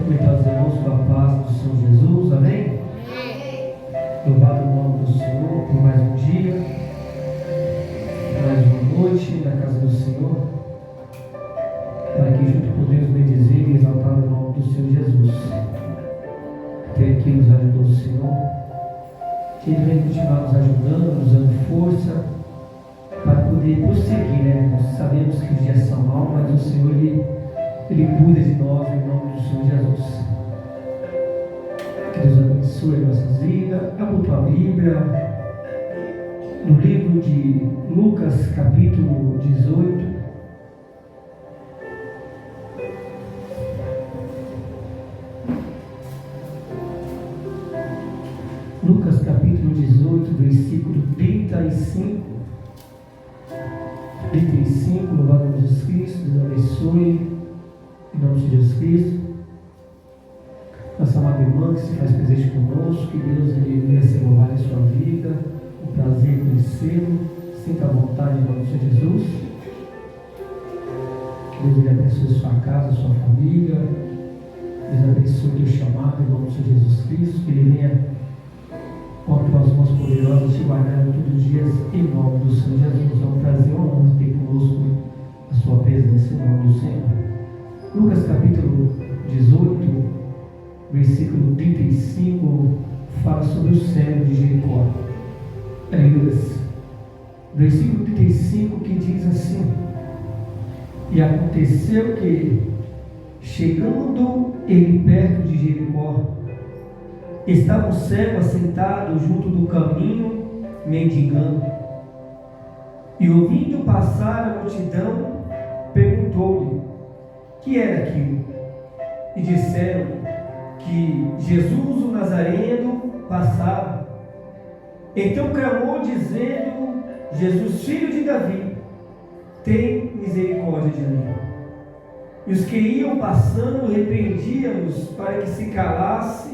cumprimentar os irmãos com a paz do Senhor Jesus, amém? Louvado o nome do Senhor por mais um dia, mais uma noite na casa do Senhor, para que juntos podemos bendizer e exaltar o nome do Senhor Jesus. Até aqui nos ajudou o Senhor, que Ele vem continuar nos ajudando, nos dando força, para poder prosseguir, né? Nós sabemos que os dias são maus, mas o Senhor, Ele cuida de nós em nome do Senhor Jesus. Que Deus abençoe nossas vidas. Abra tua Bíblia no livro de Lucas, capítulo 18. Lucas, capítulo 18, versículo 35. 35, louvado a Jesus Cristo, Deus abençoe. Em nome de Jesus Cristo, nossa amada irmã que se faz presente conosco, que Deus venha ser louvado em sua vida, um prazer conhecê-lo, sinta a vontade em nome de Jesus. Que Deus abençoe sua casa, sua família, Deus abençoe o teu chamado em nome de Jesus Cristo, que Ele venha com as tuas mãos poderosas te guardando todos os dias em nome do Senhor Jesus. É um prazer, uma honra ter conosco a sua presença em nome do Senhor. Lucas capítulo 18, versículo 35, fala sobre o cego de Jericó. Aleluia. Versículo 35 que diz assim: E aconteceu que, chegando ele perto de Jericó, estava um cego assentado junto do caminho, mendigando. E ouvindo passar a multidão, perguntou-lhe: que era aquilo? E disseram que Jesus o Nazareno passava. Então clamou dizendo: Jesus, filho de Davi, tem misericórdia de mim. E os que iam passando repreendiam-nos para que se calasse,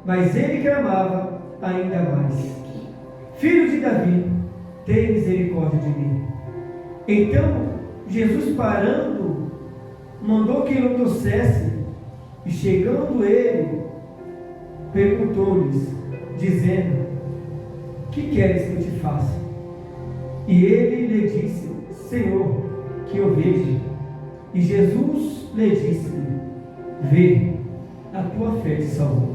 mas ele clamava ainda mais: Filho de Davi, tem misericórdia de mim. Então Jesus, parando, mandou que ele o trouxesse, e chegando ele, perguntou-lhes, dizendo: que queres que eu te faça? E ele lhe disse: Senhor, que eu veja. E Jesus lhe disse: vê, a tua fé te salvou.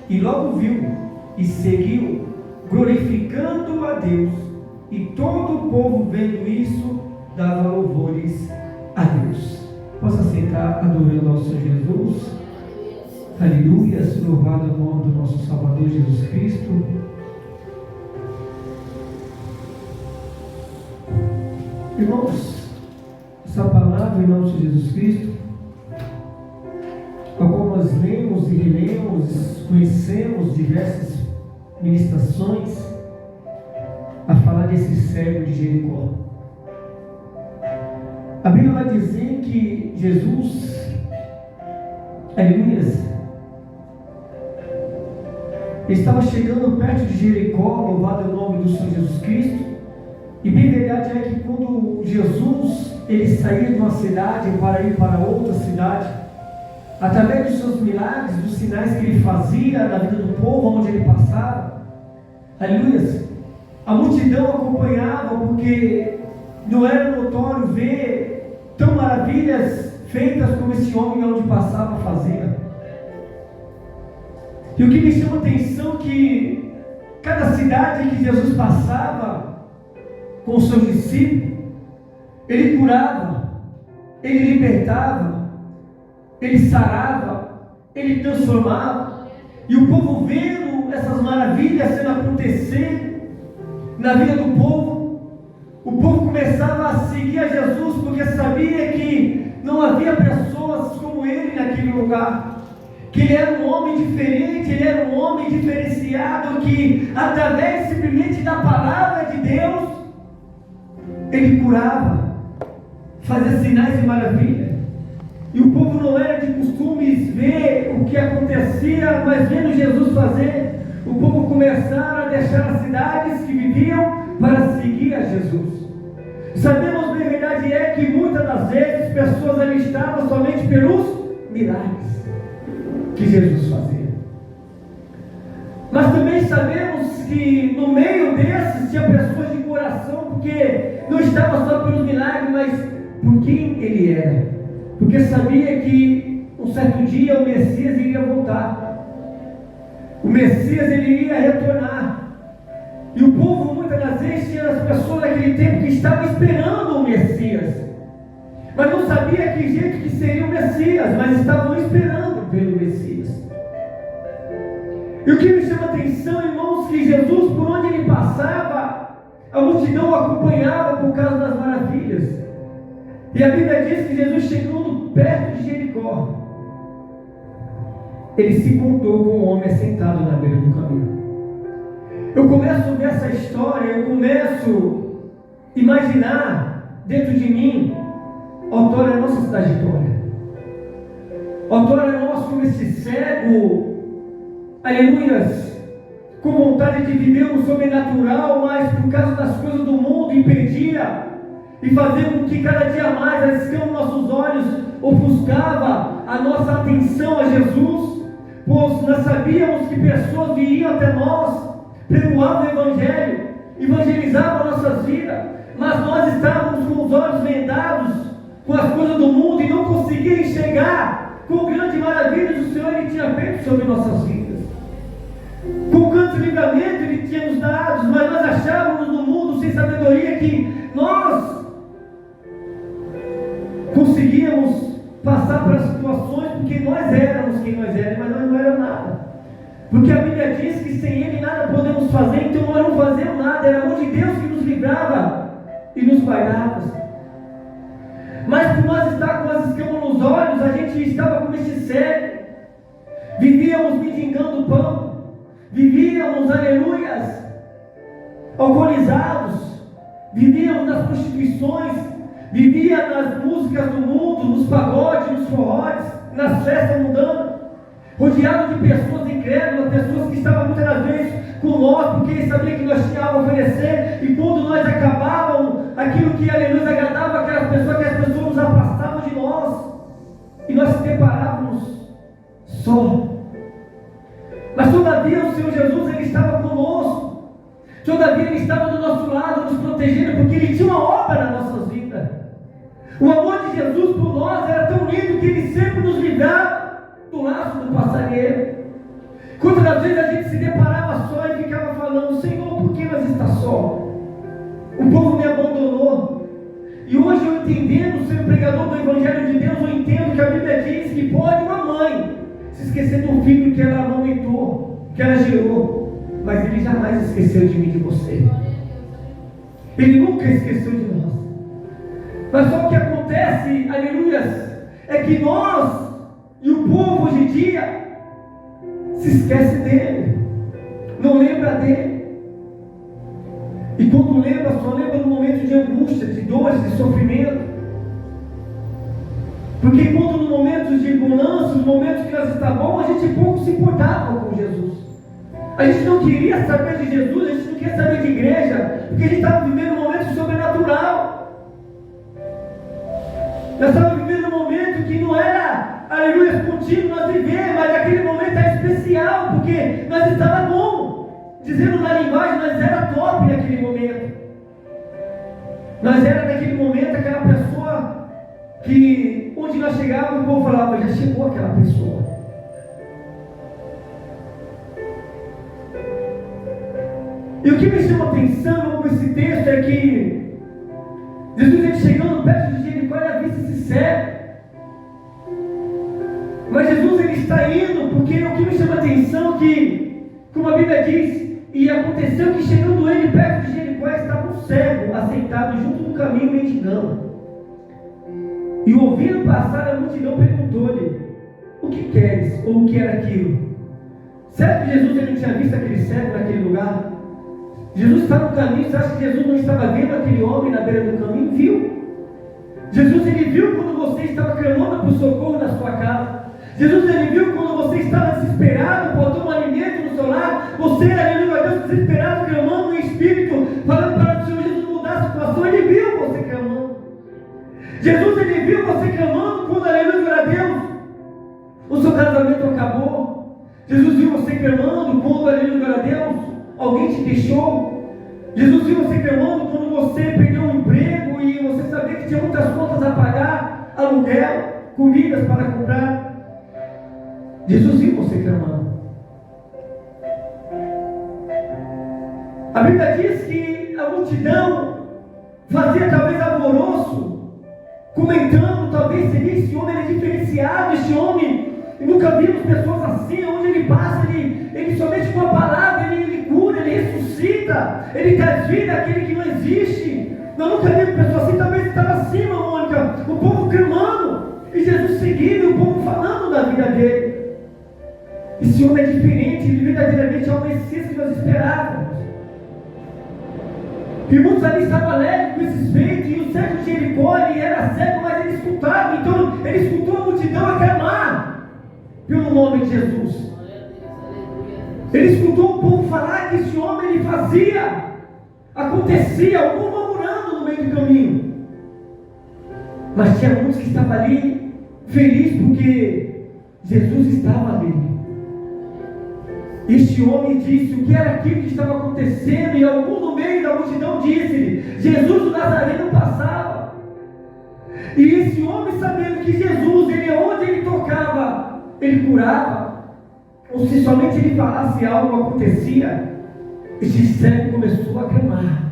E logo viu e seguiu, glorificando a Deus. E todo o povo, vendo isso, dava louvores a Deus. Possa sentar adorando ao Senhor Jesus. Aleluia. Louvado o nome do nosso Salvador Jesus Cristo. Irmãos, essa palavra em nome de Jesus Cristo, algumas lemos e relemos, conhecemos diversas ministrações a falar desse cego de Jericó. A Bíblia vai dizer que Jesus, aleluia, estava chegando perto de Jericó, louvado o nome do Senhor Jesus Cristo. E bem verdade é que quando Jesus ele saía de uma cidade para ir para outra cidade, através dos seus milagres, dos sinais que ele fazia na vida do povo onde ele passava, aleluia, a multidão acompanhava, porque não era notório ver tão maravilhas feitas como esse homem onde passava fazia. E o que me chama a atenção é que cada cidade que Jesus passava com os seus discípulos, ele curava, ele libertava, ele sarava, ele transformava. E o povo vendo essas maravilhas sendo acontecer na vida do povo, o povo começava a seguir a Jesus, porque sabia que não havia pessoas como ele naquele lugar, que ele era um homem diferente, ele era um homem diferenciado, que através simplesmente da palavra de Deus, ele curava, fazia sinais e maravilhas. E o povo não era de costumes ver o que acontecia, mas vendo Jesus fazer, o povo começaram a deixar as cidades que viviam para seguir a Jesus. Sabemos bem, a verdade é que muitas das vezes pessoas ali estavam somente pelos milagres. que Jesus fazia. Mas também sabemos que no meio desses tinha pessoas de coração, porque não estava só pelos milagres, mas por quem ele era. Porque sabia que um certo dia o Messias iria voltar. O Messias ele iria retornar. E o povo muitas das vezes tinha as pessoas naquele tempo que estavam esperando o Messias, mas não sabia que jeito que seria o Messias, mas estavam esperando pelo Messias. E o que me chama a atenção, irmãos, que Jesus, por onde ele passava, a multidão o acompanhava por causa das maravilhas. E a Bíblia diz que Jesus, chegando perto de Jericó, ele se encontrou com um homem sentado na beira do caminho. Eu começo a ver essa história, eu começo a imaginar dentro de mim, outrora a nossa trajetória. Outrora nós, como esse cego, aleluias, com vontade de viver o sobrenatural, mas por causa das coisas do mundo impedia, e fazia com que cada dia mais a escama dos nossos olhos ofuscava a nossa atenção a Jesus, pois nós sabíamos que pessoas viriam até nós, pregoavam o Evangelho, evangelizavam nossas vidas, mas nós estávamos com os olhos vendados com as coisas do mundo e não conseguíamos enxergar com grande maravilha o Senhor ele tinha feito sobre nossas vidas. Com quanto livramento ele tinha nos dado, mas nós achávamos no mundo sem sabedoria que nós conseguíamos passar por situações porque nós éramos quem nós éramos, mas nós não éramos nada. Porque a Bíblia diz que sem Ele nada podemos fazer, então nós não fazemos nada, era a mão de Deus que nos livrava e nos guardava. Mas por nós estar com as escamas nos olhos, a gente estava como esse cego, vivíamos mendigando pão, vivíamos, aleluias, alcoolizados, vivíamos nas prostituições, vivíamos nas músicas do mundo, nos pagodes, nos forrotes, nas festas mudando, rodeado de pessoas incrédulas, pessoas que estavam muitas vezes com nós, porque eles sabiam que nós tínhamos algo a oferecer, e quando nós acabávamos aquilo que aleluia agradava aquelas pessoas, que as pessoas nos afastavam de nós, e nós se deparávamos só. Mas todavia o Senhor Jesus ele estava conosco, todavia ele estava do nosso lado, nos protegendo, porque ele tinha uma obra nas nossas vidas. O amor de Jesus por nós era tão lindo que ele sempre nos livrava do laço do passarinheiro. Quantas vezes a gente se deparava só e ficava falando: Senhor, por que nós estamos só? O povo me abandonou. E hoje eu entendendo, sendo pregador do Evangelho de Deus, eu entendo que a Bíblia diz que pode uma mãe se esquecer do filho que ela amamentou, que ela gerou, mas ele jamais esqueceu de mim e de você. Ele nunca esqueceu de nós. Mas só o que acontece, aleluias, é que nós e o povo hoje em dia se esquece dele, não lembra dele. E quando lembra, só lembra no momento de angústia, de dores, de sofrimento. Porque quando no momento de bonança, no momento que nós está bom, a gente pouco se importava com Jesus. A gente não queria saber de Jesus, a gente não queria saber de igreja, porque a gente estava vivendo um momento sobrenatural. Nós estávamos vivendo um momento que não era, aleluia, contínuo nós vivemos, mas aquele momento é especial, porque nós estávamos bom, dizendo na linguagem, nós era top naquele momento. Nós era naquele momento aquela pessoa que, onde nós chegávamos, o povo falava: já chegou aquela pessoa. E o que me chama a atenção com esse texto é que Jesus ele chegando perto de Jericó, ele vista esse cego. Mas Jesus ele está indo, porque o que me chama a atenção é que, como a Bíblia diz, e aconteceu que chegando ele perto de Jericó, estava um cego assentado junto no caminho mendigando. E ouvindo passar a multidão, perguntou-lhe: o que queres? Ou o que era aquilo? Será que Jesus ele não tinha visto aquele cego naquele lugar? Jesus está no caminho. Você acha que Jesus não estava vendo aquele homem na beira do caminho? Viu? Jesus ele viu quando você estava clamando por socorro na sua casa. Jesus ele viu quando você estava desesperado, faltou um alimento no seu lar. Você, aleluia, Deus, desesperado, clamando no Espírito, falando para o Senhor Jesus mudar a situação. Ele viu você clamando. Jesus ele viu você clamando quando, aleluia, a Deus, o seu casamento clamando ali no lugar a Deus? Alguém te deixou? Jesus viu você clamando quando você perdeu um emprego e você sabia que tinha muitas contas a pagar, aluguel, comidas para comprar. Jesus viu você clamando. A Bíblia diz que a multidão fazia talvez alvoroço, comentando, talvez seria esse homem, ele é diferenciado, esse homem, e nunca vimos pessoas assim, onde ele passa, ele somente com a palavra, ele cura, ele ressuscita, ele traz vida àquele que não existe. Nós nunca vimos pessoas assim, talvez estava assim, Mônica, o povo clamando, e Jesus seguindo, e o povo falando da vida dele. Esse homem é diferente, ele verdadeiramente é o Messias que nós esperávamos. E muitos ali estavam alegres com esses feitos, e o cego de Jericó, ele era cego, mas ele escutava, então ele escutou a multidão aclamar pelo nome de Jesus. Ele escutou o povo falar que esse homem ele fazia, acontecia, alguns murmurando no meio do caminho. Mas tinha muitos que estavam ali felizes porque Jesus estava ali. Este homem disse o que era aquilo que estava acontecendo, e algum no meio da multidão disse-lhe: Jesus o Nazareno passava. E esse homem, sabendo que Jesus, onde ele tocava, ele curava, ou se somente ele falasse algo acontecia, este cego começou a clamar.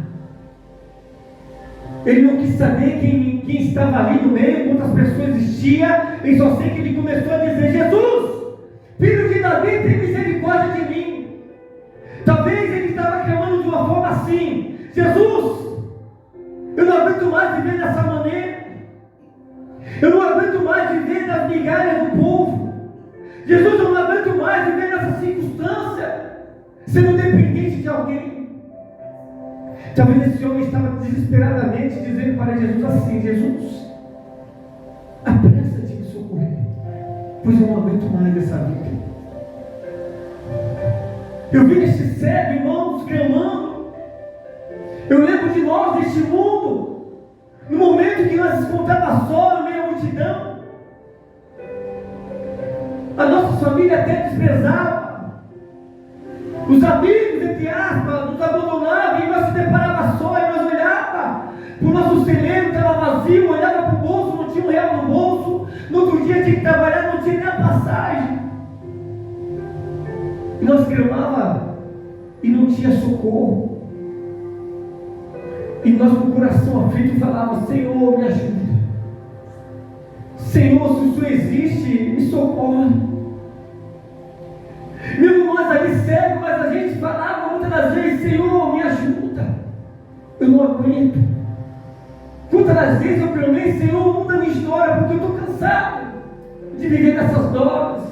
Ele não quis saber quem estava ali no meio, quantas pessoas existiam, ele só sei que ele começou a dizer: Jesus, Filho de Davi, tem misericórdia de mim. Talvez ele estava clamando de uma forma assim: Jesus, eu não aguento mais viver dessa maneira. Eu não aguento mais viver das migalhas do povo. Jesus, eu não aguento mais viver nessa circunstância, sendo dependente de alguém. Talvez esse homem estava desesperadamente dizendo para Jesus assim: Jesus, apressa-te em me socorrer, pois eu não aguento mais dessa vida. Eu vi este cego, irmãos, clamando. Eu lembro de nós, deste mundo, no momento que nós escutávamos só no meio da multidão. A nossa família até desprezava. Os amigos, entre aspas, nos abandonavam, e nós se deparava só, e nós olhava para o nosso celeiro, estava vazio, olhava para o bolso, não tinha um real no bolso. No outro dia tinha que trabalhar, não tinha nem a passagem. E nós clamava e não tinha socorro. E nós com o coração aflito falava: Senhor, me ajuda. Senhor, se o Senhor existe, me socorre. Mesmo nós ali cegos, mas a gente falava muitas das vezes: Senhor, me ajuda. Eu não aguento. Quantas das vezes eu clamei: Senhor, muda a minha história, porque eu estou cansado de viver nessas drogas.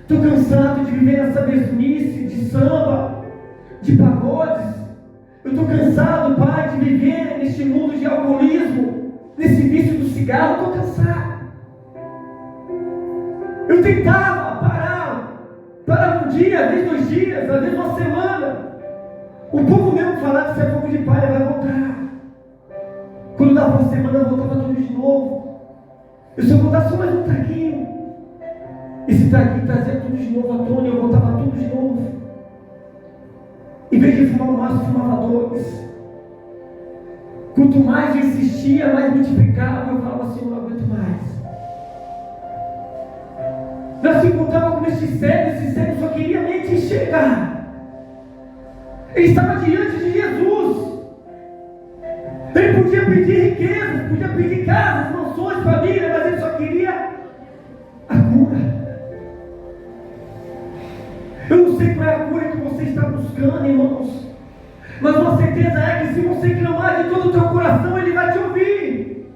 Estou cansado de viver nessa mesmice de samba, de pagodes. Eu estou cansado, Pai, de viver neste mundo de alcoolismo, nesse vício do cigarro. Estou cansado. Eu tentava parar um dia, às vezes 2 dias, às vezes uma semana. O povo mesmo falava: se é fogo de palha, vai voltar. Quando dava uma semana, eu voltava tudo de novo. Eu só voltava só mais um traguinho. Esse traguinho trazia tudo de novo à tona, e eu voltava tudo de novo. Em vez de fumar um maço, fumava 2. Quanto mais eu insistia, mais multiplicava. Eu falava: Senhor, não aguento mais. Nós se encontrávamos com esse cego só queria nem te enxergar. Ele estava diante de Jesus. Ele podia pedir riquezas, podia pedir casas, mansões, família, mas ele só queria a cura. Eu não sei qual é a cura que você está buscando, irmãos, mas uma certeza é que se você clamar de todo o teu coração, Ele vai te ouvir.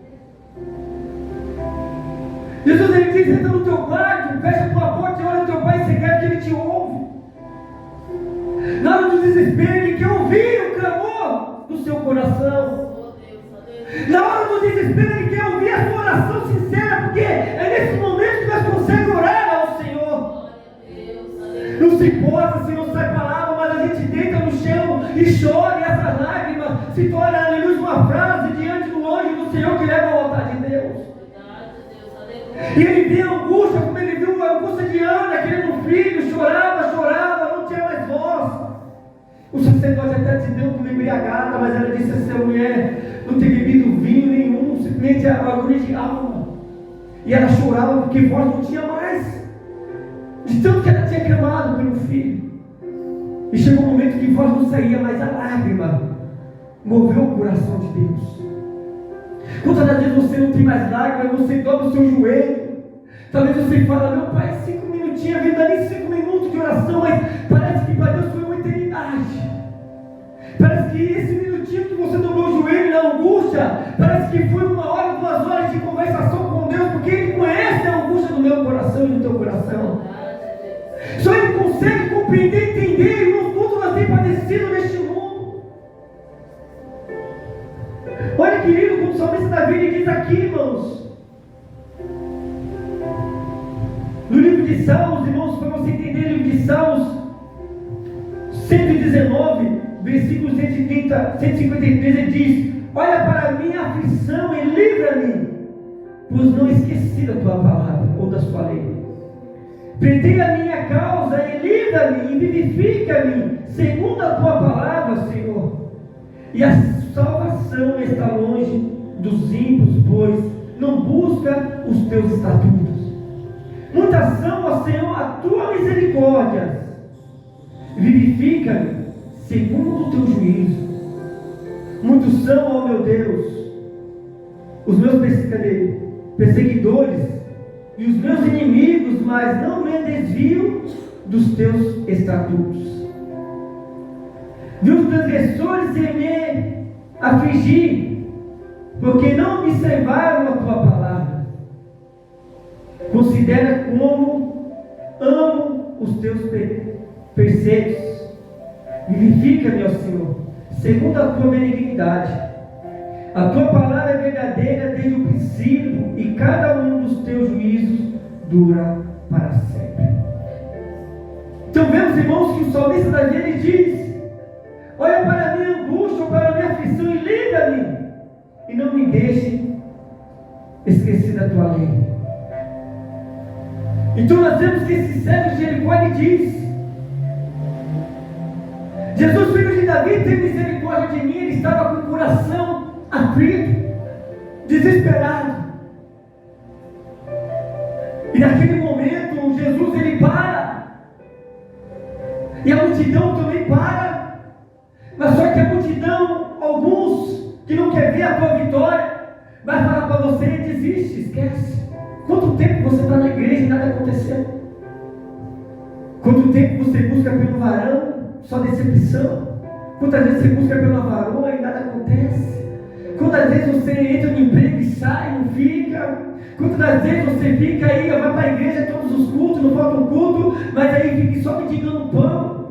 Jesus, Ele diz: entra no teu quarto, fecha a tua porta e ora ao teu Pai secreto, que Ele te ouve. Na hora do desespero, Ele quer ouvir o clamor do seu coração. Na hora do desespero, Ele quer ouvir a sua oração sincera, porque é nesse momento que nós conseguimos orar ao Senhor. Não se importa se não sai palavra, mas a gente deita no chão e chora, e essas lágrimas se tornam, aleluia, uma frase diante do anjo do Senhor que leva a vontade de Deus. E ele viu a angústia, como ele viu a angústia de Ana, querendo um filho, chorava, não tinha mais voz. O sacerdote até te deu uma embriagada, mas ela disse: essa mulher não tem bebido vinho nenhum, simplesmente a bagulho de alma. E ela chorava porque voz não tinha mais, de tanto que ela tinha clamado pelo filho. E chegou um momento que voz não saía, mas a lágrima moveu o coração de Deus. Quantas das vezes você não tem mais lágrimas, você dobra o seu joelho. Talvez você fale: meu pai, 5 minutinhos, a vida nem 5 minutos de oração, mas parece que para Deus foi uma eternidade. Parece que esse minutinho que você dobrou o joelho na angústia, parece que foi 1 hora, 2 horas de conversação com Deus, porque Ele conhece a angústia do meu coração e do teu coração. Só Ele consegue compreender, entender, irmãos, quanto nós temos padecido neste mundo. Olha, querido, como o salmista Davi ele diz aqui, irmãos, no livro de Salmos, irmãos, para você entender o livro de Salmos 119, versículo 130, 153, ele diz: olha para a minha aflição e livra-me, pois não esqueci da tua palavra ou da sua lei. Pretende a minha causa e livra-me e vivifica-me segundo a tua palavra, Senhor. E a salvação está longe dos ímpios, pois não busca os teus estatutos. Muitas são, ó Senhor, a tua misericórdia. Vivifica-me segundo o teu juízo. Muitos são, ó meu Deus, os meus perseguidores e os meus inimigos, mas não me desvio dos teus estatutos. Vi os transgressores em me afligir, porque não observaram a tua palavra. Considera como amo os teus preceitos. Vivifica-me, ó Senhor, segundo a tua benignidade. A tua palavra é verdadeira desde o princípio, e cada um dos teus juízos dura para sempre. Então vemos, irmãos, que o salmista Davi ele diz: olha para a minha angústia, para a minha aflição e livra-me, e não me deixe esquecer da tua lei. Então nós vemos que esse servo de Jericó ele diz: Jesus, filho de Davi, tem misericórdia de mim. Ele estava com o coração aflito, desesperado. E naquele momento Jesus ele para, e a multidão também para. Mas só que a multidão, alguns que não querem ver a tua vitória, vai falar para você: desiste, esquece. Quanto tempo você está na igreja e nada aconteceu? Quanto tempo você busca pelo varão, só decepção? Quantas vezes você busca pela varoa e nada acontece? Quantas vezes você entra no emprego e sai, não fica? Quantas vezes você fica aí, vai para a igreja todos os cultos, não falta um culto, mas aí fica só mendigando pão?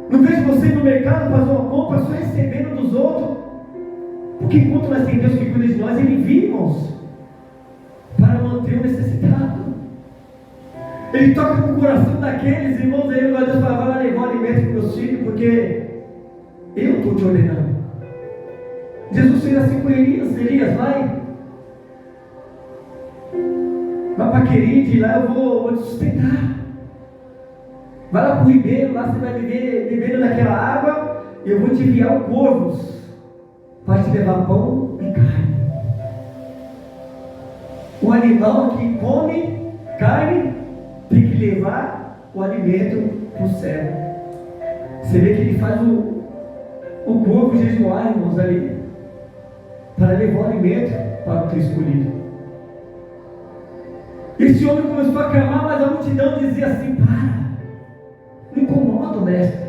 Não vejo você no mercado fazer uma compra só recebendo dos outros? Porque enquanto nós temos Deus que cuida de nós, Ele vive, irmãos, para manter o necessitado. Ele toca no coração daqueles irmãos aí, Deus fala: vai lá levar o alimento para os meus filhos, porque eu estou te ordenando. Jesus fez assim com Elias: vai para Querite, lá eu vou te sustentar. Vai lá para o ribeiro, lá você vai viver bebendo daquela água, e eu vou te enviar corvos para te levar pão e carne. O animal que come carne tem que levar o alimento para o céu. Você vê que ele faz o corpo jejuar, irmãos, ali, para levar o alimento para o teu escolhido. Esse homem começou a clamar, mas a multidão dizia assim: para, não incomoda, mestre.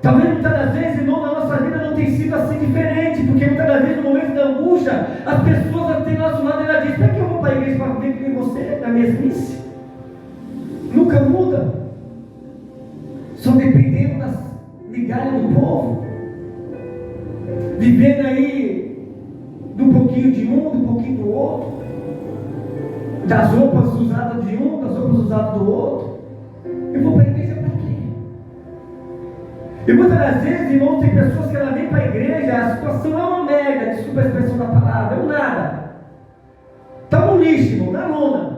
Talvez muitas das vezes, irmão, na nossa vida não tem sido assim diferente, porque muitas das vezes no momento da angústia, as pessoas têm nosso lado e ela diz: para que eu vou para a igreja para viver com você na mesmice? Nunca muda, só dependendo das migalhas do povo, vivendo aí de um pouquinho de um, de um pouquinho do outro, das roupas usadas de um, das roupas usadas do outro. Eu vou para a igreja para quê? E muitas das vezes, irmãos, tem pessoas que ela vem para a igreja, a situação é uma merda, desculpa a expressão da palavra, é um nada, está no lixo, irmão, na lona.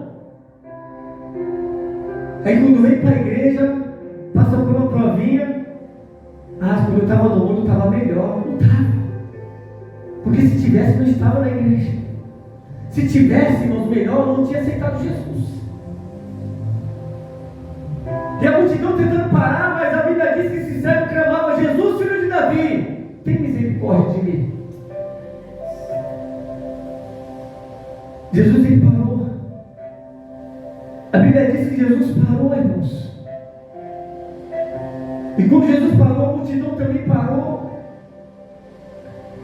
Aí quando vem para a igreja, passa por uma provinha, estava no mundo estava melhor. Não estava. Porque se tivesse, não estava na igreja. Se tivéssemos melhor, não tinha aceitado Jesus. E a multidão tentando parar, mas a Bíblia diz que esse cego clamava: Jesus, filho de Davi, tem misericórdia de mim. Jesus, ele parou. A Bíblia diz que Jesus parou, irmãos. E quando Jesus parou, a multidão também parou.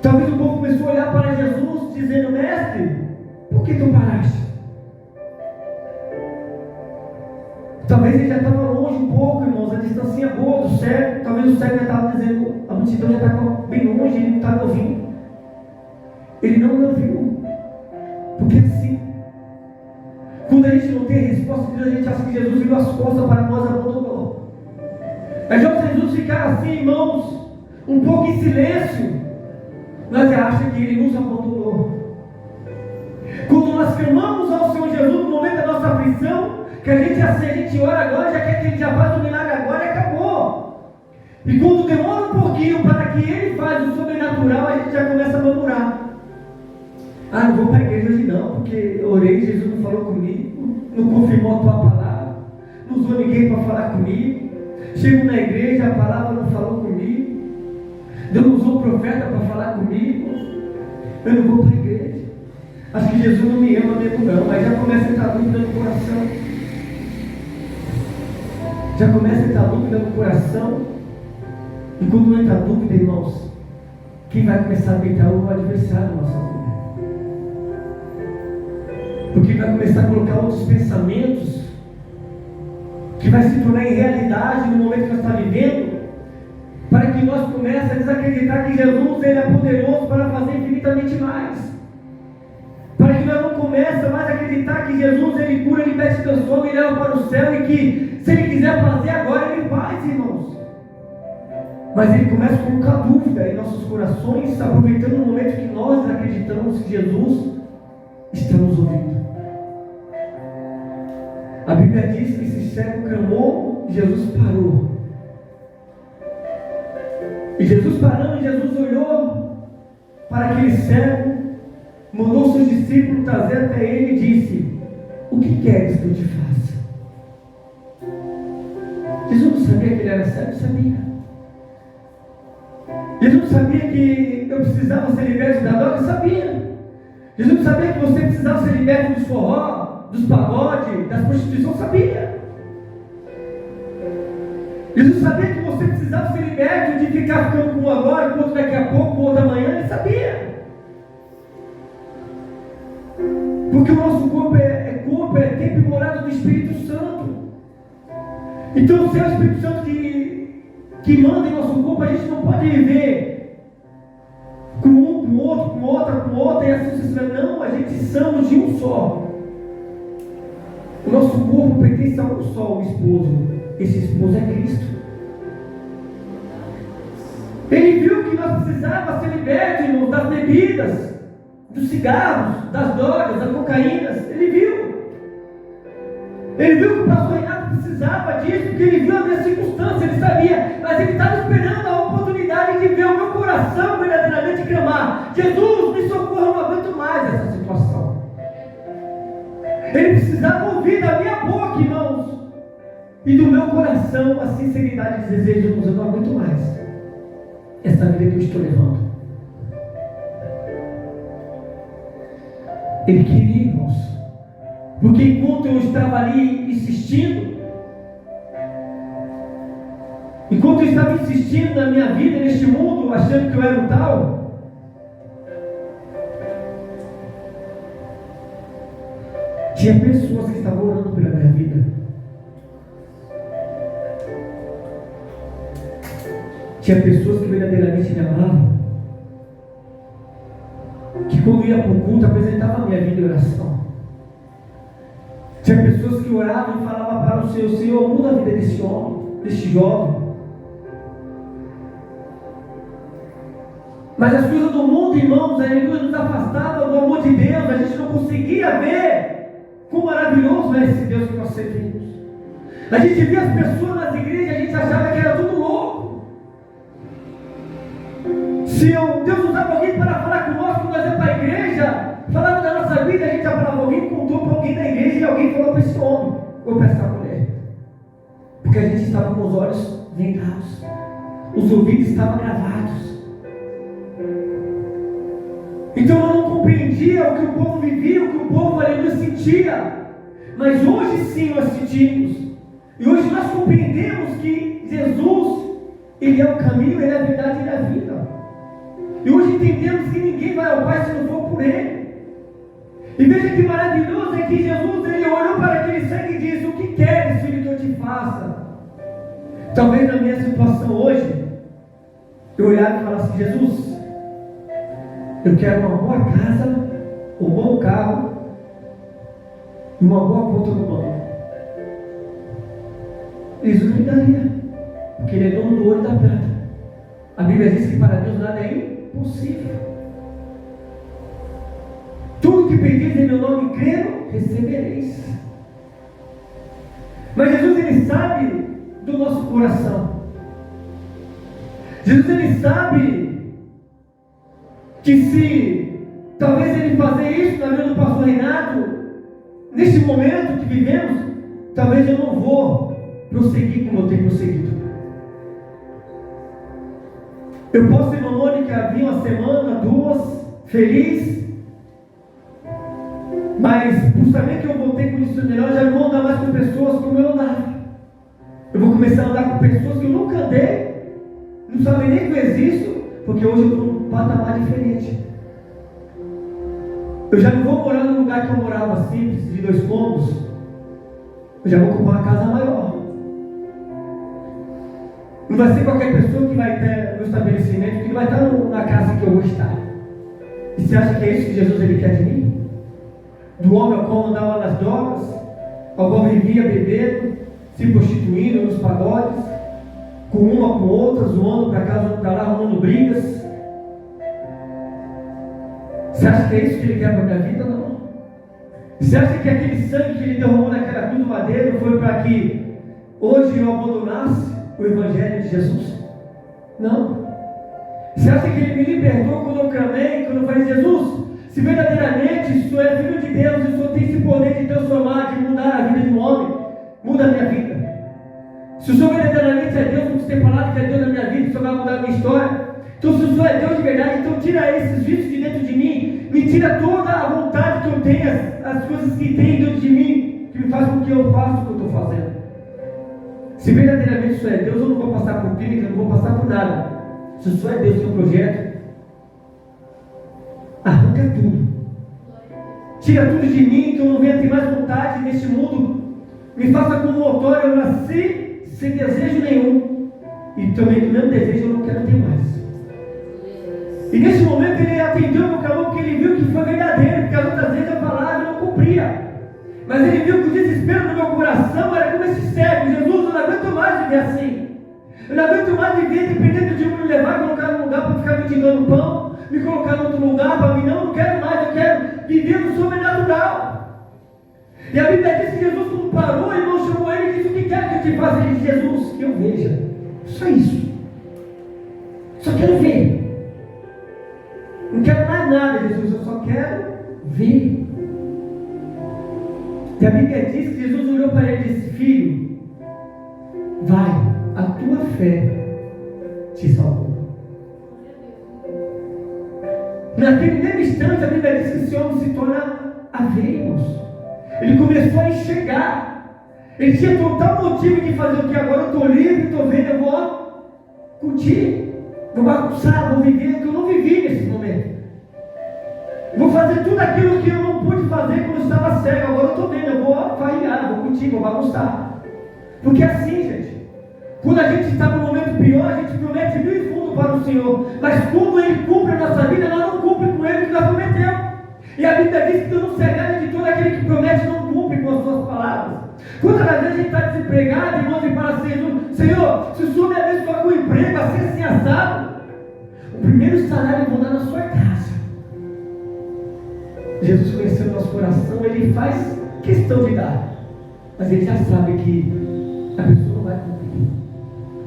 Talvez o povo começou a olhar para Jesus, dizendo: mestre, por que tu paraste? Talvez ele já estava longe um pouco, irmãos, a distância boa do cego. Talvez o cego já estava dizendo, a multidão já estava bem longe, ele não estava ouvindo. Ele não me ouviu. Porque assim, quando a gente não tem resposta de Deus, a gente acha que Jesus virou as costas para nós, abandonou. Mas já Jesus ficar assim, irmãos, um pouco em silêncio, nós já achamos que Ele nos abandonou. Quando nós clamamos ao Senhor Jesus no momento da nossa aflição, que a gente ora agora, já quer que Ele já faça o milagre agora e acabou. E quando demora um pouquinho para que Ele faça o sobrenatural, a gente já começa a murmurar. Ah, não vou para a igreja hoje não, porque eu orei, Jesus não falou comigo, não confirmou a tua palavra, não usou ninguém para falar comigo. Chego na igreja, a palavra não falou comigo, Deus não usou o profeta para falar comigo, eu não vou para a igreja. Acho que Jesus não me ama mesmo não, mas já começa a entrar dúvida no coração. Já começa a entrar dúvida no coração. E quando entra dúvida, irmãos, quem vai começar a deitar o adversário da nossa vida? Porque vai começar a colocar outros pensamentos que vai se tornar em realidade no momento que nós estamos vivendo, para que nós comecemos a desacreditar que Jesus ele é poderoso para fazer infinitamente mais. Para que nós não comecemos mais a acreditar que Jesus ele cura, ele veste transforma e leva para o céu, e que se ele quiser fazer agora, ele faz, irmãos. Mas ele começa a colocar dúvida em nossos corações, aproveitando o momento que nós acreditamos que Jesus está nos ouvindo. A Bíblia diz que esse cego clamou e Jesus parou. E Jesus parando, Jesus olhou para aquele cego, mandou seus discípulos trazer até ele e disse: o que queres que eu te faça? Jesus não sabia que ele era cego? Sabia. Jesus não sabia que eu precisava ser liberto da droga? Sabia. Jesus não sabia que você precisava ser liberto dos forró, dos pagodes, das prostituição? Sabia. Jesus sabia que você precisava ser liberto de ficar ficando com um agora, com outro daqui a pouco, com outro amanhã? Ele sabia. Porque o nosso corpo é tempo e morada do Espírito Santo. Então, se é o Espírito Santo que manda em nosso corpo, a gente não pode viver com um, com outro, com outra, com outra, e assim sucessivamente. Não, a gente somos de um só. O nosso corpo pertence a um só, o esposo. Esse esposo é Cristo. Ele viu que nós precisávamos ser libertos, irmãos, das bebidas, dos cigarros, das drogas, das cocaínas. Ele viu. Ele viu que o pastor Renato precisava disso, porque ele viu a minha circunstância, ele sabia, mas ele estava esperando a oportunidade de ver o meu coração verdadeiramente clamar: Jesus, me socorra, eu não aguento mais essa situação. Ele precisava ouvir da minha boca, irmãos, e do meu coração a sinceridade de desejo: Jesus, eu não aguento mais essa vida que eu estou levando. Ele queria, irmãos, porque enquanto eu estava ali insistindo, enquanto eu estava insistindo na minha vida, neste mundo, achando que eu era um tal, tinha pessoas que estavam orando pela minha vida. Tinha pessoas que verdadeiramente me amavam, que quando ia para o culto apresentava a minha vida em oração. Tinha pessoas que oravam e falavam para o Senhor: Senhor, muda a vida desse homem, deste jovem. Mas as coisas do mundo, irmãos, nos afastavam do amor de Deus. A gente não conseguia ver quão maravilhoso é esse Deus que nós servimos. A gente via as pessoas nas igrejas, a gente achava que era tudo louco. Deus usava alguém para falar conosco, nós ia para a igreja, falava da nossa vida, a gente já falava, alguém contou para alguém da igreja e alguém falou para esse homem ou para essa mulher. Porque a gente estava com os olhos vendados, os ouvidos estavam gravados. Então eu não compreendia o que o povo vivia, o que o povo aleluia sentia. Mas hoje sim nós sentimos. E hoje nós compreendemos que Jesus, Ele é o caminho, Ele é a verdade e Ele é a vida. E hoje entendemos que ninguém vai ao Pai se não for por Ele. E veja que maravilhoso é que Jesus, Ele olhou para aquele sangue e disse: o que queres, filho, que eu te faça? Talvez na minha situação hoje, eu olhar e falar assim: Jesus, eu quero uma boa casa, um bom carro e uma boa conta no banco. Jesus me daria, porque Ele é dono do ouro e da prata. A Bíblia diz que para Deus nada é impossível. Tudo que pedis em meu nome, crendo, recebereis. Mas Jesus, Ele sabe do nosso coração. Jesus, Ele sabe que se talvez Ele fazer isso na vida do pastor Reinaldo, neste momento que vivemos, talvez eu não vou prosseguir como eu tenho prosseguido. Eu posso, irmã Mônica, vir uma semana, duas, feliz, mas por saber que eu vou ter condições melhores, já não vou andar mais com pessoas como eu andava. Eu vou começar a andar com pessoas que eu nunca andei, não sabem nem que eu existo, porque hoje eu estou num patamar diferente. Eu já não vou morar no lugar que eu morava simples, de 2 cômodos. Eu já vou comprar uma casa maior. Não vai ser qualquer pessoa que vai ter no estabelecimento, que vai estar na casa que eu vou estar. E você acha que é isso que Jesus Ele quer de mim? Do homem ao qual andava nas drogas, ao qual vivia bebendo, se prostituindo nos pagodes, com uma com outra, zoando para cá, zoando para lá, arrumando brigas. Você acha que é isso que Ele quer para a minha vida? Não. Você acha que aquele sangue que Ele derramou naquela cruz do madeiro foi para que hoje eu abandonasse o Evangelho de Jesus? Não. Você acha que Ele me libertou quando eu clamei, quando eu falei: Jesus, se verdadeiramente o Senhor é Filho de Deus, e o Senhor tem esse poder de transformar, de mudar a vida de um homem, muda a minha vida. Se o Senhor verdadeiramente é Deus, como você tem falado que é Deus na minha vida, o Senhor vai mudar a minha história. Então, se o Senhor é Deus de verdade, então tira esses vícios de dentro de mim, me tira toda a vontade que eu tenho, as coisas que tem dentro de mim, que me faz com que eu faça o que eu estou fazendo. Se verdadeiramente o Senhor é Deus, eu não vou passar por clínica, eu não vou passar por nada. Se o Senhor é Deus, seu projeto, arranca tudo. Tira tudo de mim, que eu não venha ter mais vontade neste mundo. Me faça como um autor, eu nasci sem desejo nenhum. E também do mesmo desejo eu não quero ter mais. E nesse momento Ele atendeu o meu clamor, porque Ele viu que foi verdadeiro, porque as outras vezes eu falava e não cumpria. Mas Ele viu que o desespero no meu coração era como esse cego: Jesus, eu não aguento mais viver assim. Eu não aguento mais viver dependendo de um me levar e colocar num lugar para ficar me tirando pão, me colocar em outro lugar para mim. Não quero mais, eu quero viver no sobrenatural. E a Bíblia diz que Jesus, quando parou, o irmão chamou ele e disse: o que quer que eu te faça? Ele disse: Jesus, que eu veja. Só isso. Só quero ver. Não quero mais nada, Jesus, eu só quero ver. E a Bíblia diz que Jesus olhou para ele e disse: filho, vai, a tua fé te salvou. Naquele mesmo instante, a Bíblia diz que esse homem se torna a ver, irmãos. Ele começou a enxergar. Ele tinha total motivo de fazer o que? Agora eu estou livre, estou vendo, eu vou curtir, vou bagunçar, vou viver o que eu não vivi nesse momento. Vou fazer tudo aquilo que eu não pude fazer quando eu estava cego. Agora eu estou vendo, eu vou farrear, vou curtir, vou bagunçar. Porque é assim, gente. Quando a gente está no momento pior, a gente promete mil e fundo para o Senhor. Mas quando Ele cumpre a nossa vida, nós não cumprimos com Ele o que nós prometemos. E a Bíblia diz que não se engana de todo aquele que promete não cumpre com as suas palavras. Quantas vezes a gente está desempregado, irmãos, e fala assim: Senhor, se o Senhor me abençoar com o emprego, assim, assim, assado, o primeiro salário eu vou dar na sua casa. Jesus, conhecendo o nosso coração, Ele faz questão de dar. Mas Ele já sabe que a pessoa não vai cumprir.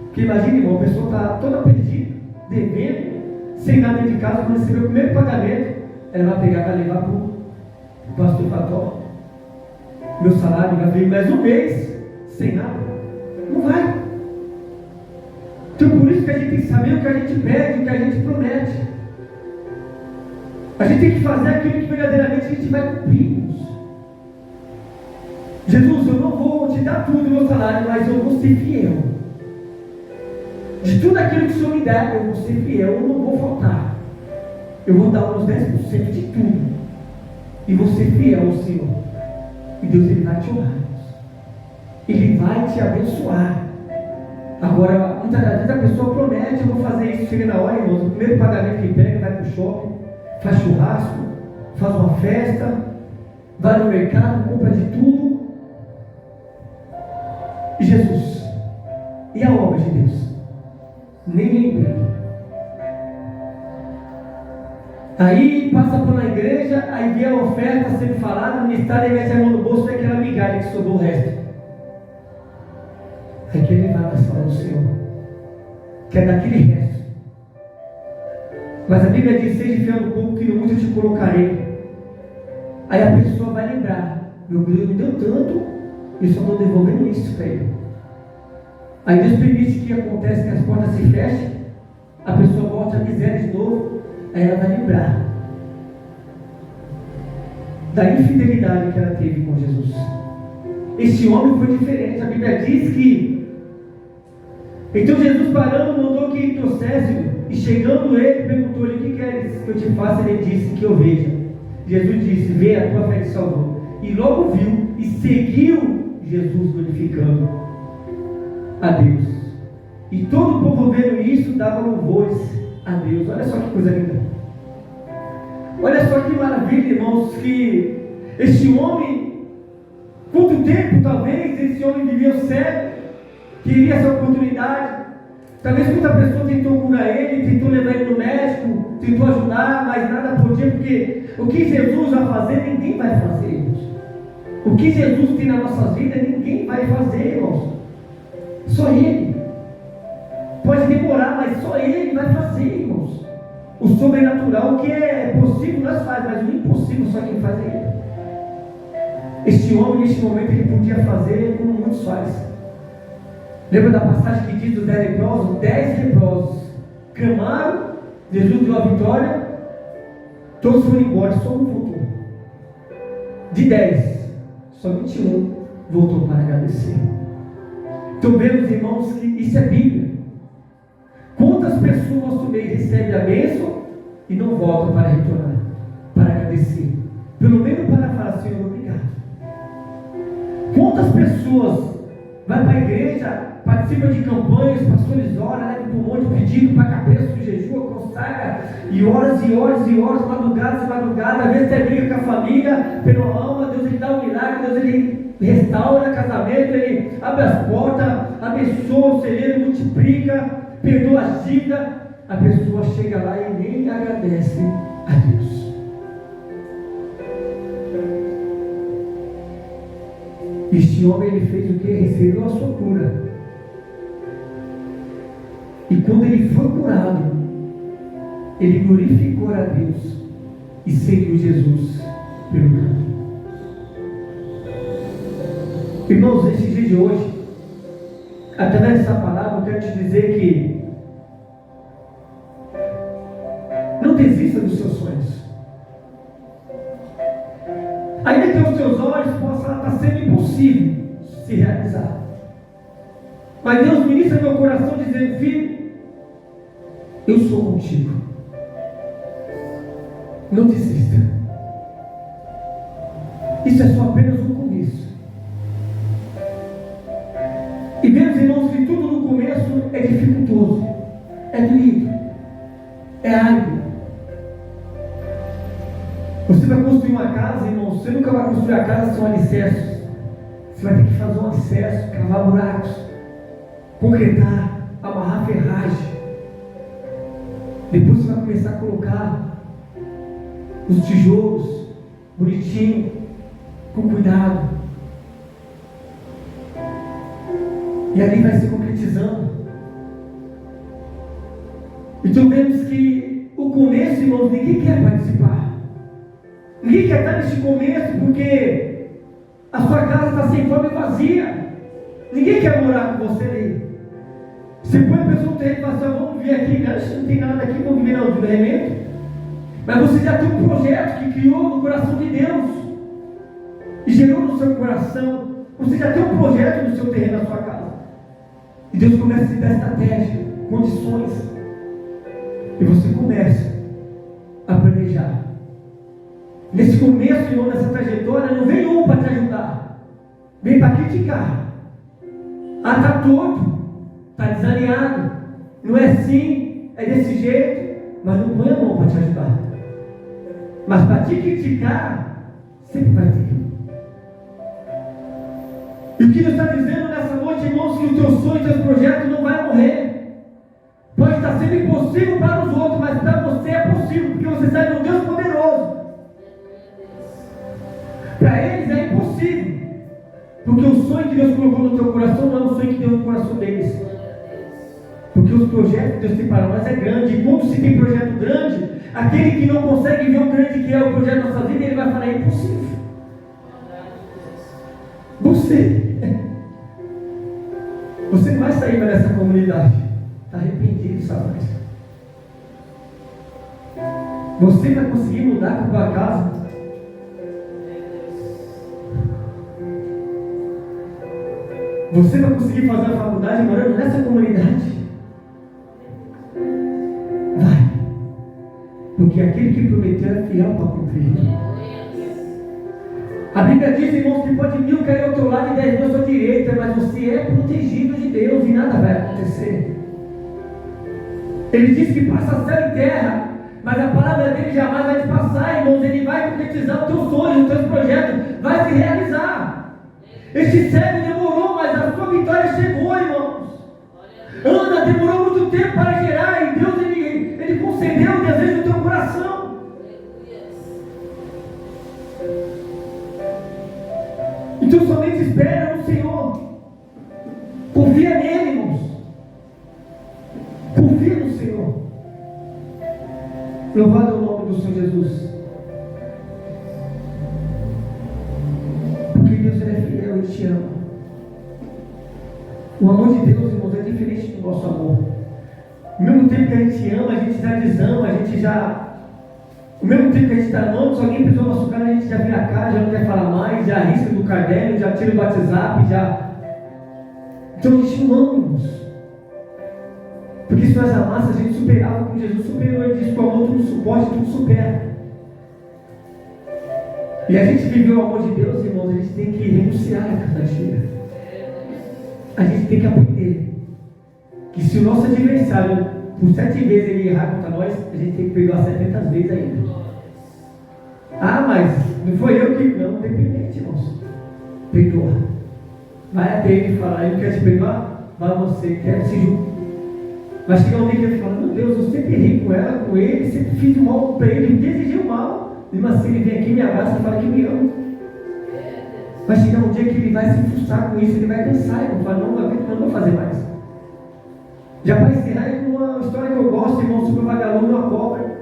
Porque imagina, irmão, a pessoa está toda perdida, devendo, sem nada de casa, quando receber o primeiro pagamento, ela vai pegar, vai levar para o pastor Fató. Meu salário vai vir mais um mês, sem nada. Não vai. Então por isso que a gente tem que saber o que a gente pede, o que a gente promete. A gente tem que fazer aquilo que verdadeiramente a gente vai cumprir. Jesus, eu não vou te dar tudo o meu salário, mas eu vou ser fiel. De tudo aquilo que o Senhor me dá, eu vou ser fiel, eu não vou faltar. Eu vou dar uns 10% de tudo. E vou ser fiel ao Senhor. E Deus, Ele vai te honrar. Ele vai te abençoar. Agora, muitas das vezes a pessoa promete, eu vou fazer isso, chega na hora, irmãos, o primeiro pagamento que pega, vai para o shopping, faz churrasco, faz uma festa, vai no mercado, compra de tudo. E Jesus, e a obra de Deus? Nem lembrei. Aí passa pela igreja, aí vê a oferta sendo falada, o ministério, e mete a mão no bolso daquela migalha que sobrou o resto. Aí quer levar na sala do Senhor, quer daquele resto. Mas a Bíblia diz: seja fiel no pouco, que no muito eu te colocarei. Aí a pessoa vai lembrar: meu Deus me deu tanto, eu só estou devolvendo isso para Ele. Aí Deus permite que aconteça, que as portas se fechem, a pessoa volta à miséria de novo. Aí ela vai lembrar da infidelidade que ela teve com Jesus. Este homem foi diferente. A Bíblia diz que então Jesus, parando, mandou que trouxesse, e chegando ele, perguntou-lhe: o que queres que eu te faça? Ele disse: que eu veja. Jesus disse: vê, a tua fé te salvou. E logo viu e seguiu Jesus, glorificando a Deus. E todo o povo, vendo isso, dava louvores a Deus. Olha só que coisa linda. Olha só que maravilha, irmãos, que este homem, quanto tempo talvez esse homem viveu cego, queria essa oportunidade. Talvez muita pessoa tentou curar ele, tentou levar ele no médico, tentou ajudar, mas nada podia, porque o que Jesus vai fazer, ninguém vai fazer, irmãos. O que Jesus tem na nossa vida, ninguém vai fazer, irmãos. Só Ele. Pode demorar, mas só Ele vai fazer, irmãos. O sobrenatural, o que é possível, nós faz, mas o impossível só quem faz é Ele. Este homem, neste momento, ele podia fazer como muitos fazem. Lembra da passagem que diz dos 10 leprosos? 10 leprosos clamaram, Jesus deu a vitória, todos foram embora, só um voltou. De 10, somente um voltou para agradecer. Então vemos, irmãos, que isso é Bíblia. Quantas pessoas no mês recebem a bênção e não voltam para retornar, para agradecer? Pelo menos para falar: Senhor, obrigado. Quantas pessoas vai para a igreja, participa de campanhas, pastores oram, leva para um monte de pedido para a cabeça do jejum, consagra, e horas e horas e horas, madrugadas e madrugadas, às vezes até briga com a família, pela alma, Deus ele dá um milagre, Deus ele restaura casamento, ele abre as portas, abençoa o celeiro, multiplica, perdoa as dívidas. A pessoa chega lá e nem agradece a Deus. Este homem, ele fez o que? Recebeu a sua cura. E quando ele foi curado, ele glorificou a Deus e seguiu Jesus pelo caminho. Irmãos, nesse dia de hoje, através dessa palavra, eu quero te dizer que não desista dos seus sonhos. Ainda que aos teus olhos possa estar sendo impossível se realizar, mas Deus ministra meu coração dizendo: filho, eu sou contigo. Não desista. Isso é só apenas um começo. E vemos, irmãos, que tudo no começo é dificultoso, é doído, é árduo. Você vai construir uma casa, irmãos, você nunca vai construir a casa sem alicerces. Você vai ter que fazer um alicerce, cavar buracos, concretar, amarrar ferragem. Depois você vai começar a colocar os tijolos, bonitinho, com cuidado. E ali vai se concretizando. Então vemos que irmãos, ninguém quer participar. Ninguém quer estar neste começo porque a sua casa está sem forma e vazia. Ninguém quer morar com você ali. Você põe a pessoa no terreno e fala assim, vamos vir aqui, não tem nada aqui, vamos viver no desenvolvimento. Mas você já tem um projeto que criou no coração de Deus e gerou no seu coração. Você já tem um projeto no seu terreno, na sua casa. E Deus começa a te dar estratégia, condições. E você começa a planejar. Nesse começo, irmão, nessa trajetória, não vem um para te ajudar. Vem para criticar. Ah, está torto. Está desalinhado. Não é assim, é desse jeito. Mas não põe a mão para te ajudar. Mas para te criticar, sempre vai ter. E o que Deus está dizendo nessa noite, irmãos, que o teu sonho, o teu projeto não vai morrer. Pode estar sendo impossível para os outros, mas para você é possível, porque você sai de um Deus poderoso. Para eles é impossível, porque o sonho que Deus colocou no teu coração não é o sonho que deu no coração deles. Porque os projetos que Deus tem para nós é grande. E quando se tem projeto grande, aquele que não consegue ver o grande que é o projeto da nossa vida, ele vai falar, é impossível. Você não vai sair mais dessa comunidade. Está arrependido, sabe? Você vai conseguir mudar com a tua casa. Você vai conseguir fazer a faculdade morando nessa comunidade. Vai. Porque aquele que prometeu é fiel para cumprir. A Bíblia diz, irmãos, que pode 1000 cair ao teu lado e 10 mil à sua direita, mas você é protegido de Deus e nada vai acontecer. Ele diz que passa céu e terra, mas a palavra dele jamais vai te passar, irmãos. Ele vai concretizar os teus sonhos, os teus projetos, vai se realizar. Este cego demorou, mas a sua vitória chegou, irmãos. Ana demorou muito tempo para gerar, e Deus ele concedeu o desejo do teu coração. Então somente espera no Senhor. Confia nele, irmãos. Confia no Senhor. Louvado é o nome do Senhor Jesus. Porque Deus é fiel, Ele te ama. O amor de Deus, irmãos, é diferente do nosso amor. Ao mesmo tempo que a gente ama, a gente já desama, a gente já... Ao mesmo tempo que a gente está amando, se alguém pisou no nosso carro, a gente já vira a cara, já não quer falar mais, já arrisca do caderno, já tira do WhatsApp, já... Então a gente não ama, irmãos. Porque se nós amássemos, a gente superava como Jesus superou. Ele disse que o amor tudo suporta, tudo supera. E a gente viveu o amor de Deus, irmãos, a gente tem que renunciar a cada dia. A gente tem que aprender que se o nosso adversário, por 7 vezes ele errar contra nós, a gente tem que perdoar 70 vezes ainda. Ah, mas não foi eu que... Não, independente, irmãos. Perdoa. Vai até ele e fala, ele não quer te perdoar? Vai você, quer se julgar. Mas chega um dia que ele fala, meu Deus, eu sempre errei com ela, com ele, sempre fiz o mal para ele, desejei o mal. Mesmo assim ele vem aqui, me abraça e fala que me ama. Vai chegar um dia que ele vai se frustrar com isso, ele vai cansar e vai falar, não vou fazer mais. Já para encerrar com uma história que eu gosto, irmão, sobre o vagalume e uma cobra.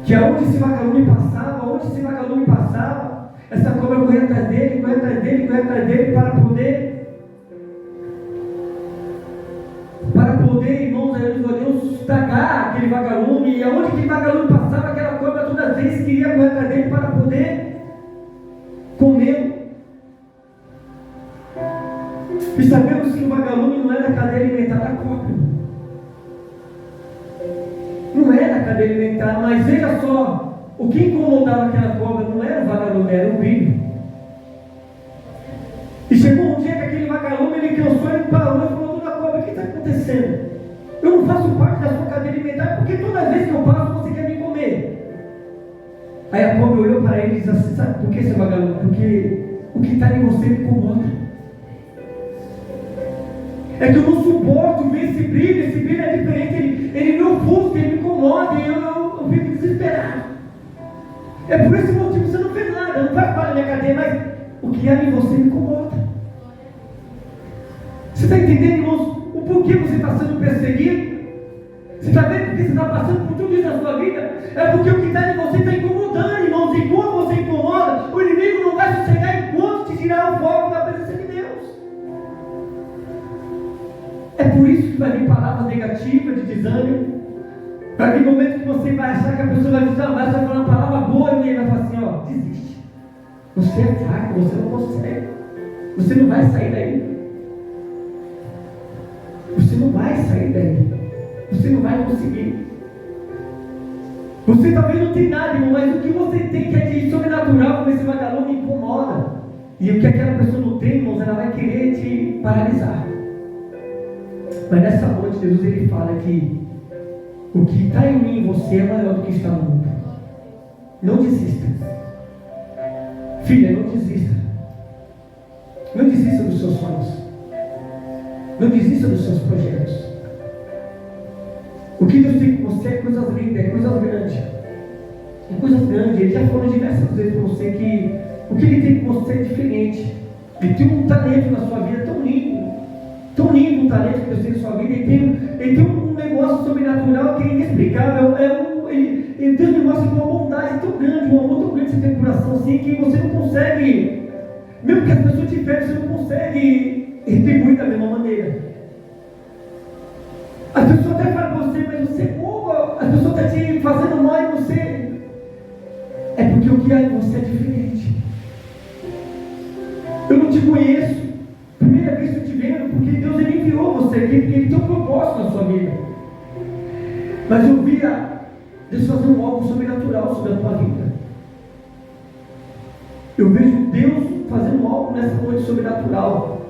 Que aonde esse vagalume passava, essa cobra corria atrás dele para poder, irmãos, Deus estragar aquele vagalume. E aonde aquele vagalume passava, aquela cobra todas as vezes queria correr atrás dele para poder comer. E sabemos que o vagalume não é da cadeia alimentar da cobra. Não é da cadeia alimentar, mas veja só, o que incomodava aquela cobra não era o vagalume, era o brilho. E chegou um dia que aquele vagalume, ele cansou, ele parou e falou, dona cobra, o que está acontecendo? Eu não faço parte da sua cadeia alimentar, porque toda vez que eu passo, você quer me comer. Aí a cobra olhou para ele e disse assim, sabe por que, seu vagalume? Porque o que está em você me incomoda. É que eu não suporto ver esse brilho é diferente, ele me ofusca, ele me incomoda, e eu fico desesperado. É por esse motivo que você não fez nada, não faz parte da minha cadeia, mas o que há em você me incomoda. Você está entendendo, irmãos, o porquê você está sendo perseguido? Você está vendo porque você está passando por tudo isso na sua vida? É porque o que está em você está incomodando, irmãos. E quando você incomoda, o inimigo não vai sossegar enquanto te tirar o foco da presença de Deus. É por isso que vai vir palavras negativas de desânimo. Vai vir momento que você vai achar que a pessoa vai desamar, você vai falar uma palavra boa e ele vai falar assim, ó, desiste. Você é fraco, você não consegue. Você não vai sair daí. Você não vai sair daí. Você não vai conseguir. Você talvez não tenha nada, irmão, mas o que você tem que é de sobrenatural, como esse vagalume, me incomoda. E o que aquela pessoa não tem, irmãos, ela vai querer te paralisar. Mas nessa noite, Jesus ele fala que o que está em mim e você é maior do que está no mundo. Não desista. Filha, não desista. Não desista dos seus sonhos. Não desista dos seus projetos. O que Deus tem com você é coisas lindas, é coisas grandes. É coisas grandes. Ele já falou diversas vezes para você que o que Ele tem com você é diferente. Ele tem um talento na sua vida tão lindo. Tão lindo o talento que Deus tem na sua vida. Ele tem um negócio sobrenatural que é inexplicável. Deus me mostra com uma bondade tão grande, um amor tão grande que você tem no coração assim, que você não consegue, mesmo que as pessoas te ferem, você não consegue retribuir da mesma maneira. As pessoas até falam para você, mas você é boa, as pessoas estão te fazendo mal e você. É porque o que há em você é diferente. Eu não te conheço. Primeira vez que eu te vendo, porque Deus ele enviou você aqui, porque Ele tem um propósito na sua vida. Mas eu via Deus fazer algo sobrenatural sobre a tua vida. Eu vejo Deus fazendo algo nessa noite sobrenatural.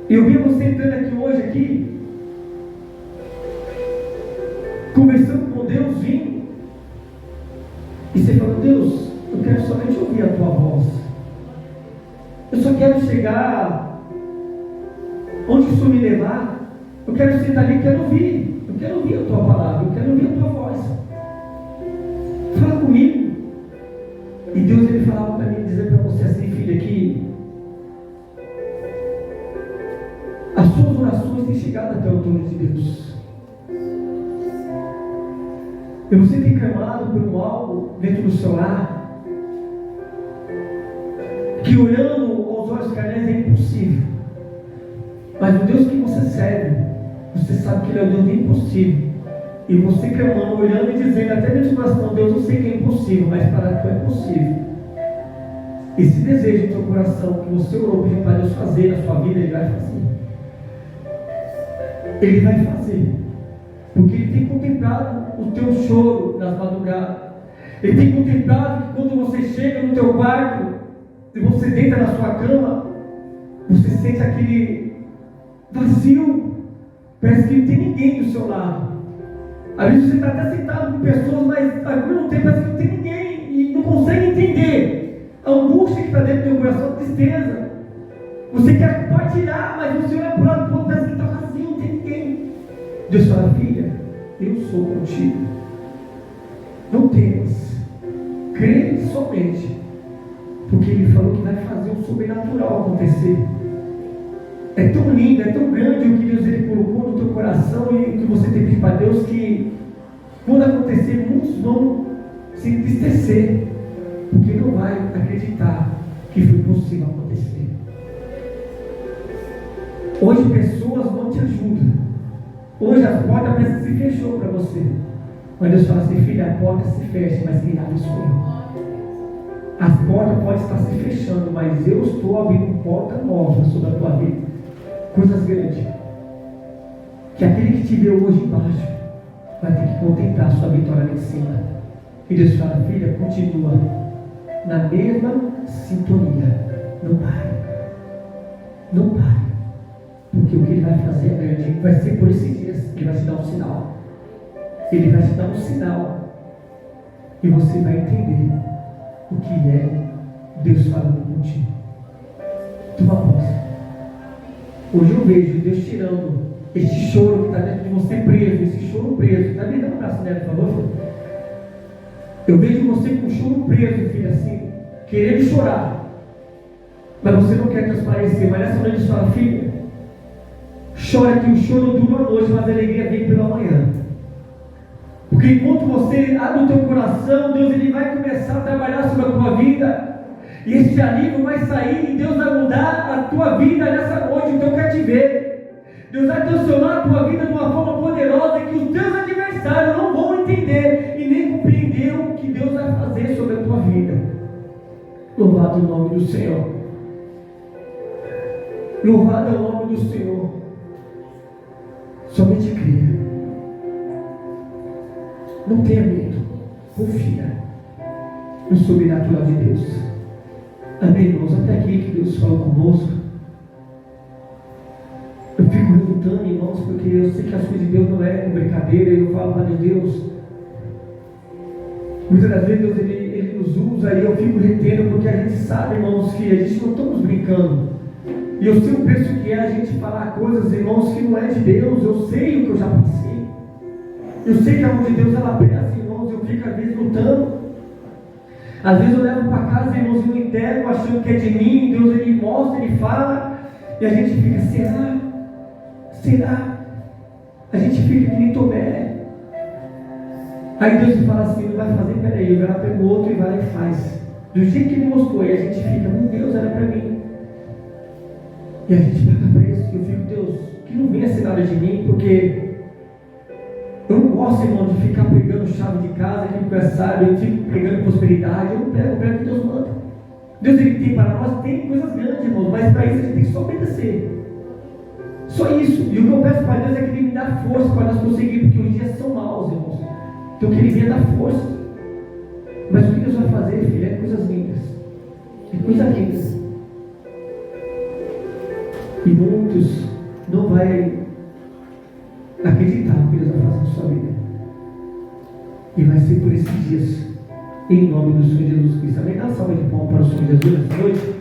Eu vi você entrando aqui hoje, conversando com Deus, vindo. E você falou, Deus, eu quero somente ouvir a tua voz. Eu só quero chegar onde o Senhor me levar. Eu quero sentar ali, eu quero ouvir. Eu quero ouvir a tua palavra, eu quero ouvir a tua voz. Fala comigo. E Deus ele falava para mim, dizer para você assim, filha, que as suas orações têm chegado até o trono de Deus. E você tem clamado por algo dentro do seu lar, que olhando aos olhos carnais é impossível. Mas o Deus que você serve, você sabe que Ele é o Deus do impossível. E você clamando, olhando e dizendo até dentro do coração, Deus, eu sei que é impossível, mas para tu é possível. Esse desejo do teu coração que você orou pedindo para Deus fazer na sua vida, Ele vai fazer. Ele vai fazer. Porque Ele tem contemplado o teu choro nas madrugadas. Ele tem contemplado que quando você chega no teu quarto e você deita na sua cama, você sente aquele vazio. Parece que não tem ninguém do seu lado. Às vezes você está até sentado com pessoas, mas ao mesmo tempo parece que não tem ninguém e não consegue entender a angústia que está dentro do teu coração, a tristeza. Você quer compartilhar, mas você olha para o lado do outro, parece que está vazio, não tem ninguém. Deus fala, filha, eu sou contigo. Não temas. Crê somente. Porque Ele falou que vai fazer o sobrenatural acontecer. É tão lindo, é tão grande o que Deus ele colocou no teu coração e o que você tem pedido para Deus, que quando acontecer, muitos vão se entristecer, porque não vai acreditar que foi possível acontecer. Hoje pessoas não te ajudam. Hoje a porta parece que se fechou para você. Mas Deus fala assim, filha, a porta se fecha, mas quem abre sou eu. As portas podem estar se fechando, mas eu estou abrindo porta nova sobre a tua vida. Coisas grandes. Que aquele que te vê hoje embaixo vai ter que contemplar a sua vitória lá em cima. E Deus fala, filha, continua na mesma sintonia. Não pare. Não pare. Porque o que Ele vai fazer é grande. Vai ser por esses dias. Ele vai te dar um sinal. Ele vai te dar um sinal. E você vai entender o que é Deus falando contigo. Toma posse. Hoje eu vejo Deus tirando este choro que está dentro de você preso, esse choro preso. Está me dando um abraço nela, por favor? Eu vejo você com o choro preso, filho, assim, querendo chorar. Mas você não quer transparecer. Mas nessa noite fala, filha, chora que o choro dura a noite, mas a alegria vem pela manhã. Porque enquanto você abre o teu coração, Deus ele vai começar a trabalhar sobre a tua vida. E esse alívio vai sair e Deus vai mudar a tua vida nessa noite, o teu cativeiro. Deus vai transformar a tua vida de uma forma poderosa que os teus adversários não vão entender e nem compreender o que Deus vai fazer sobre a tua vida. Louvado o nome do Senhor. Louvado é o nome do Senhor. Somente creia. Não tenha medo. Confia no sobrenatural de Deus. Amém, irmãos? Até aqui que Deus falou conosco. Eu fico relutando, irmãos, porque eu sei que as coisas de Deus não é brincadeira. Eu falo para Deus. Muitas das vezes Deus ele nos usa e eu fico retendo, porque a gente sabe, irmãos, que a gente não estamos brincando. E eu sei o preço que é a gente falar coisas, irmãos, que não é de Deus. Eu sei o que eu já passei. Eu sei que a mão de Deus ela presta, irmãos. Eu fico às vezes lutando. Às vezes eu levo para casa, irmãos, e não entrego, achando que é de mim. Deus ele mostra, ele fala. E a gente fica, será? Será? A gente fica que nem Tomé. Aí Deus me fala assim, não vai fazer, peraí. Eu vai pega o outro e vai lá e faz. Do jeito que ele mostrou. E a gente fica, meu Deus, era para mim. E a gente paga preço. E eu fico, Deus, que não venha ser nada de mim, porque eu não gosto, irmão, de ficar pregando chave de casa, aquilo que é sábio, eu fico pregando prosperidade. Eu não prego, eu prego o que Deus manda. Deus ele tem para nós, tem coisas grandes, irmãos, mas para isso a gente tem que só obedecer. Só isso. E o que eu peço para Deus é que Ele me dá força para nós conseguir, porque os dias são maus, irmãos. Então que Ele venha dar força. Mas o que Deus vai fazer, filho, é coisas lindas. É coisas lindas. E muitos não vão acreditar no que Deus vai fazer na sua vida. E vai ser por esses dias. Em nome do Senhor Jesus Cristo. Amém? Dá uma salva de palmas para o Senhor Jesus nessa noite.